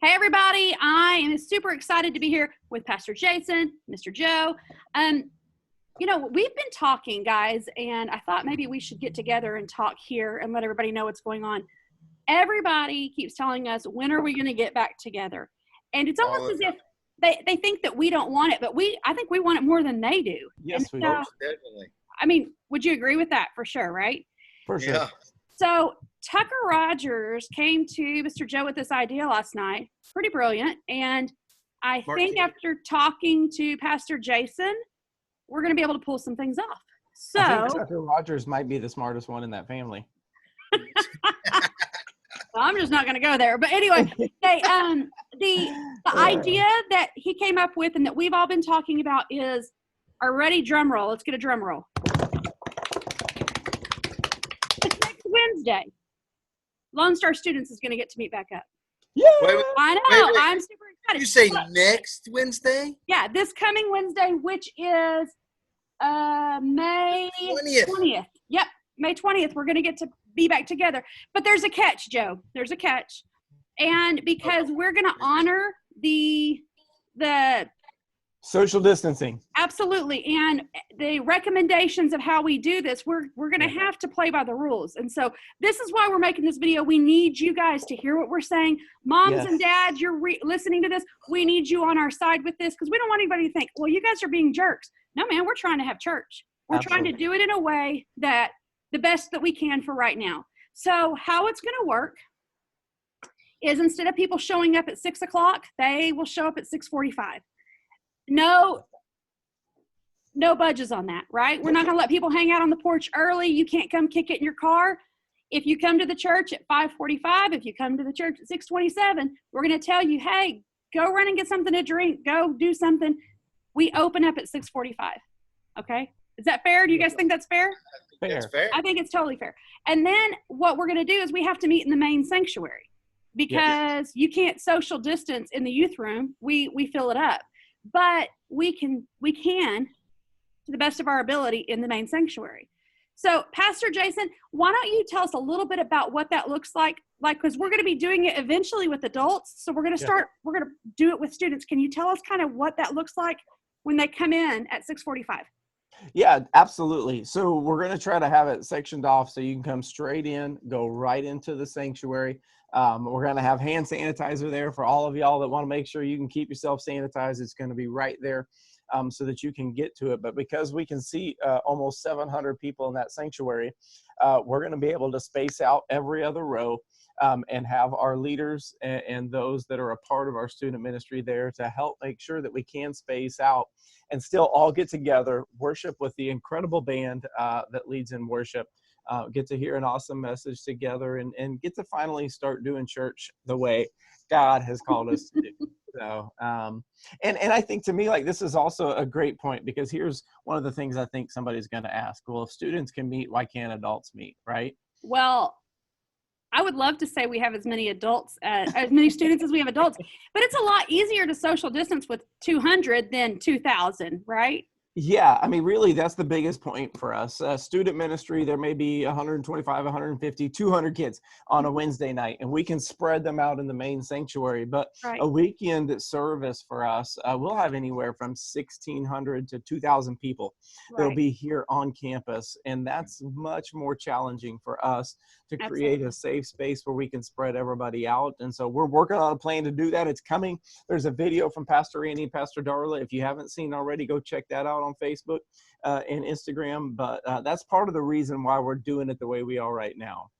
Hey, everybody. I am super excited to be here with Pastor Jason, Mr. Joe. We've been talking, guys, and I thought maybe we should get together and talk here and let everybody know what's going on. Everybody keeps telling us, when are we going to get back together? And it's almost as if they think that we don't want it, but I think we want it more than they do. Yes, we do. Definitely. I mean, would you agree with that for sure, right? For sure. Yeah. So Tucker Rogers came to Mr. Joe with this idea last night. Pretty brilliant. And I think after talking to Pastor Jason, we're going to be able to pull some things off. So I think Tucker Rogers might be the smartest one in that family. Well, I'm just not going to go there. But anyway, the idea that he came up with and that we've all been talking about is, are ready, drum roll. Let's get a drum roll. It's next Wednesday. Lone Star Students is going to get to meet back up. Yeah. I know. Wait. I'm super excited. You say next Wednesday? Yeah, this coming Wednesday, which is May 20th. Yep, May 20th. We're going to get to be back together. But there's a catch, Joe. There's a catch. And because we're going to honor the social distancing. Absolutely. And the recommendations of how we do this, we're going to have to play by the rules. And so this is why we're making this video. We need you guys to hear what we're saying. Moms and dads, you're listening to this. We need you on our side with this because we don't want anybody to think, well, you guys are being jerks. No, man, we're trying to have church. We're trying to do it in a way that the best that we can for right now. So how it's going to work is instead of people showing up at 6 o'clock, they will show up at 6:45. No budges on that, right? We're not going to let people hang out on the porch early. You can't come kick it in your car. If you come to the church at 5:45, if you come to the church at 6:27, we're going to tell you, hey, go run and get something to drink. Go do something. We open up at 6:45. Okay? Is that fair? Do you guys think that's fair? That's fair. I think it's totally fair. And then what we're going to do is we have to meet in the main sanctuary because you can't social distance in the youth room. We fill it up. But we can, to the best of our ability, in the main sanctuary. So, Pastor Jason, why don't you tell us a little bit about what that looks like? Because we're going to be doing it eventually with adults. So we're going to we're going to do it with students. Can you tell us kind of what that looks like when they come in at 6:45? Yeah, absolutely. So we're going to try to have it sectioned off so you can come straight in, go right into the sanctuary. We're going to have hand sanitizer there for all of y'all that want to make sure you can keep yourself sanitized. It's going to be right there so that you can get to it. But because we can see almost 700 people in that sanctuary, we're going to be able to space out every other row and have our leaders and those that are a part of our student ministry there to help make sure that we can space out and still all get together, worship with the incredible band that leads in worship. Get to hear an awesome message together and get to finally start doing church the way God has called us to do. So, and I think to me, like, this is also a great point because here's one of the things I think somebody's going to ask. Well, if students can meet, why can't adults meet, right? Well, I would love to say we have as many students as we have adults, but it's a lot easier to social distance with 200 than 2,000, right? Yeah, I mean, really, that's the biggest point for us. Student ministry, there may be 125, 150, 200 kids on a Wednesday night, and we can spread them out in the main sanctuary. But a weekend service for us, we'll have anywhere from 1,600 to 2,000 people that'll be here on campus. And that's much more challenging for us to create a safe space where we can spread everybody out. And so we're working on a plan to do that. It's coming. There's a video from Pastor Randy and Pastor Darla. If you haven't seen already, go check that out on Facebook and Instagram. But that's part of the reason why we're doing it the way we are right now.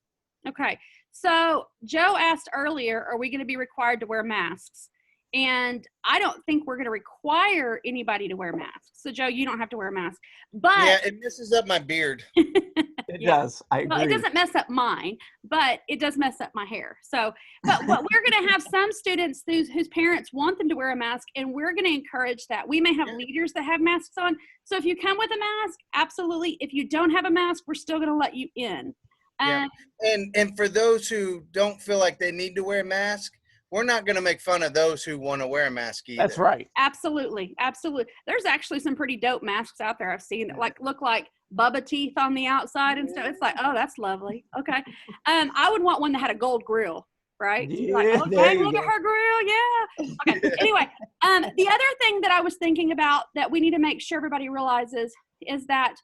Okay. So Joe asked earlier, are we going to be required to wear masks? And I don't think we're going to require anybody to wear masks. So Joe, you don't have to wear a mask. But yeah, it messes up my beard. It does. I agree. Well, it doesn't mess up mine, but it does mess up my hair. So, but we're going to have some students whose parents want them to wear a mask, and we're going to encourage that. We may have leaders that have masks on. So if you come with a mask, absolutely. If you don't have a mask, we're still going to let you in. And for those who don't feel like they need to wear a mask, we're not going to make fun of those who want to wear a mask either. That's right. Absolutely. Absolutely. There's actually some pretty dope masks out there I've seen that look like Bubba teeth on the outside and stuff. It's like, oh, that's lovely. Okay. I would want one that had a gold grill. right? So Yeah, you're like, there okay, you look go. at her grill, yeah. Okay, anyway, the other thing that I was thinking about that we need to make sure everybody realizes is that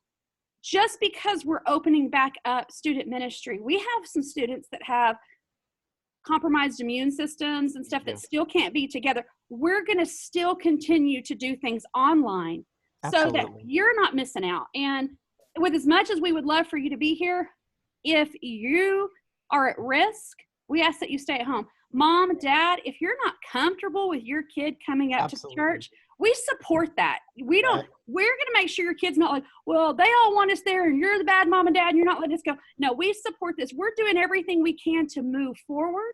just because we're opening back up student ministry, we have some students that have compromised immune systems and stuff that still can't be together. We're going to still continue to do things online so that you're not missing out. And with as much as we would love for you to be here, if you are at risk, we ask that you stay at home. Mom, Dad, if you're not comfortable with your kid coming up to the church, we support that. We don't, we're going to make sure your kid's not like, well, they all want us there and you're the bad mom and dad and you're not letting us go. No, we support this. We're doing everything we can to move forward.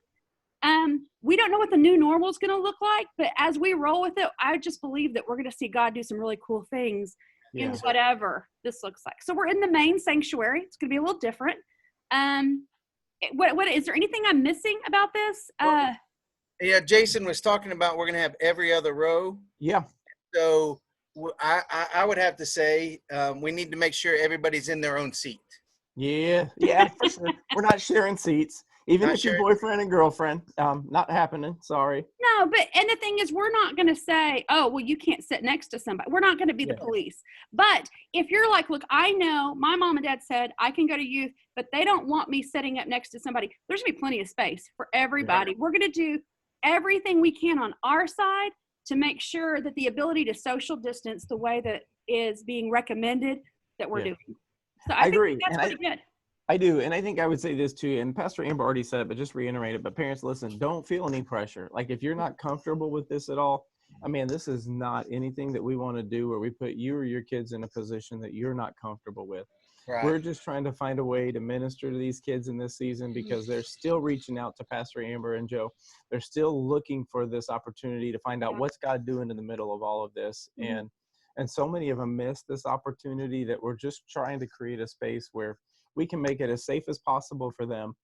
We don't know what the new normal is going to look like, but as we roll with it, I just believe that we're going to see God do some really cool things in whatever this looks like. So we're in the main sanctuary. It's going to be a little different. What is there anything I'm missing about this? Yeah, Jason was talking about we're going to have every other row. Yeah. So I would have to say we need to make sure everybody's in their own seat. Yeah, for sure. We're not sharing seats. Even if you're boyfriend and girlfriend, not happening. Sorry. No, and the thing is, we're not going to say, oh, well, you can't sit next to somebody. We're not going to be the police. But if you're like, look, I know my mom and dad said I can go to youth, but they don't want me sitting up next to somebody. There's going to be plenty of space for everybody. Yeah. We're going to do everything we can on our side to make sure that the ability to social distance the way that is being recommended that we're doing. So I agree. Think that's pretty good. I do. And I think I would say this too, and Pastor Amber already said it, but just reiterate it. But parents, listen, don't feel any pressure. Like if you're not comfortable with this at all, I mean, this is not anything that we want to do where we put you or your kids in a position that you're not comfortable with. Right. We're just trying to find a way to minister to these kids in this season because they're still reaching out to Pastor Amber and Joe. They're still looking for this opportunity to find out what's God doing in the middle of all of this. Mm-hmm. And so many of them miss this opportunity that we're just trying to create a space where we can make it as safe as possible for them.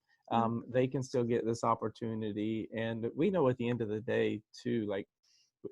They can still get this opportunity. And we know at the end of the day too, like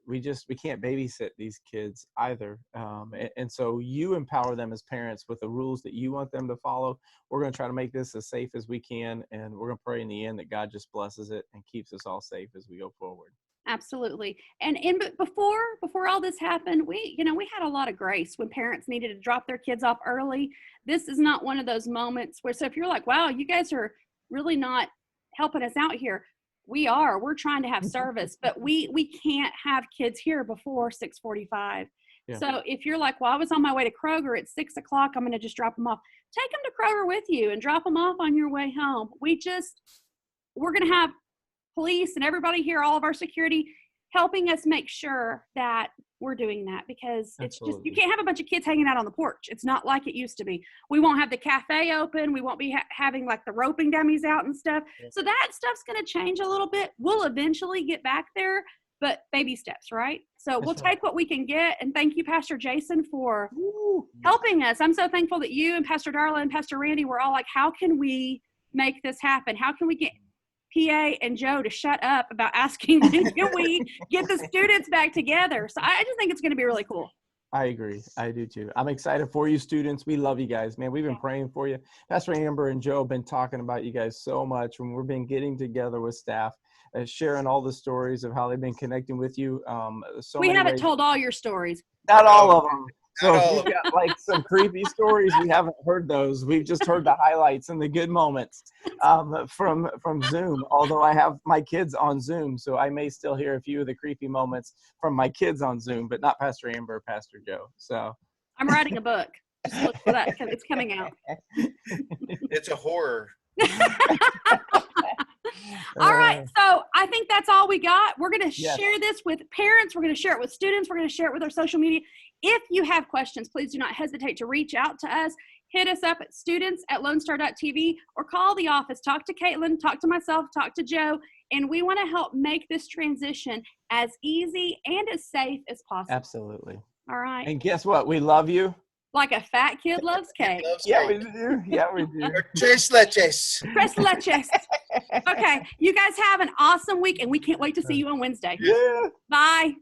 we can't babysit these kids either. And so you empower them as parents with the rules that you want them to follow. We're going to try to make this as safe as we can. And we're going to pray in the end that God just blesses it and keeps us all safe as we go forward. Absolutely. And before all this happened, we had a lot of grace when parents needed to drop their kids off early. This is not one of those moments where, so if you're like, wow, you guys are really not helping us out here. We're trying to have service, but we can't have kids here before 6:45. Yeah. So if you're like, well, I was on my way to Kroger at 6 o'clock, I'm going to just drop them off. Take them to Kroger with you and drop them off on your way home. We're going to have police and everybody here, all of our security, helping us make sure that we're doing that because it's just, you can't have a bunch of kids hanging out on the porch. It's not like it used to be. We won't have the cafe open. We won't be having like the roping dummies out and stuff. Yeah. So that stuff's going to change a little bit. We'll eventually get back there, but baby steps, right? So we'll take what we can get. And thank you, Pastor Jason, for helping us. I'm so thankful that you and Pastor Darla and Pastor Randy were all like, how can we make this happen? How can we get PA and Joe to shut up about asking when can we get the students back together? So I just think it's going to be really cool. I agree. I do too. I'm excited for you students. We love you guys, man. We've been praying for you. Pastor Amber and Joe have been talking about you guys so much when we've been getting together with staff, sharing all the stories of how they've been connecting with you. We haven't told all your stories. Not all of them. So if you've got like some creepy stories, we haven't heard those. We've just heard the highlights and the good moments from Zoom. Although I have my kids on Zoom, so I may still hear a few of the creepy moments from my kids on Zoom, but not Pastor Amber or Pastor Joe. So I'm writing a book. Just look for that because it's coming out. It's a horror. All right, so I think that's all we got. We're going to share this with parents. We're going to share it with students. We're going to share it with our social media. If you have questions, please do not hesitate to reach out to us. Hit us up at students@lonestar.tv or call the office. Talk to Caitlin, talk to myself, talk to Joe, and we want to help make this transition as easy and as safe as possible. Absolutely. All right. And guess what? We love you. Like a fat kid loves cake. Yeah, we do. Yeah, we do. Tres leches. Tres leches. Okay. You guys have an awesome week, and we can't wait to see you on Wednesday. Yeah. Bye.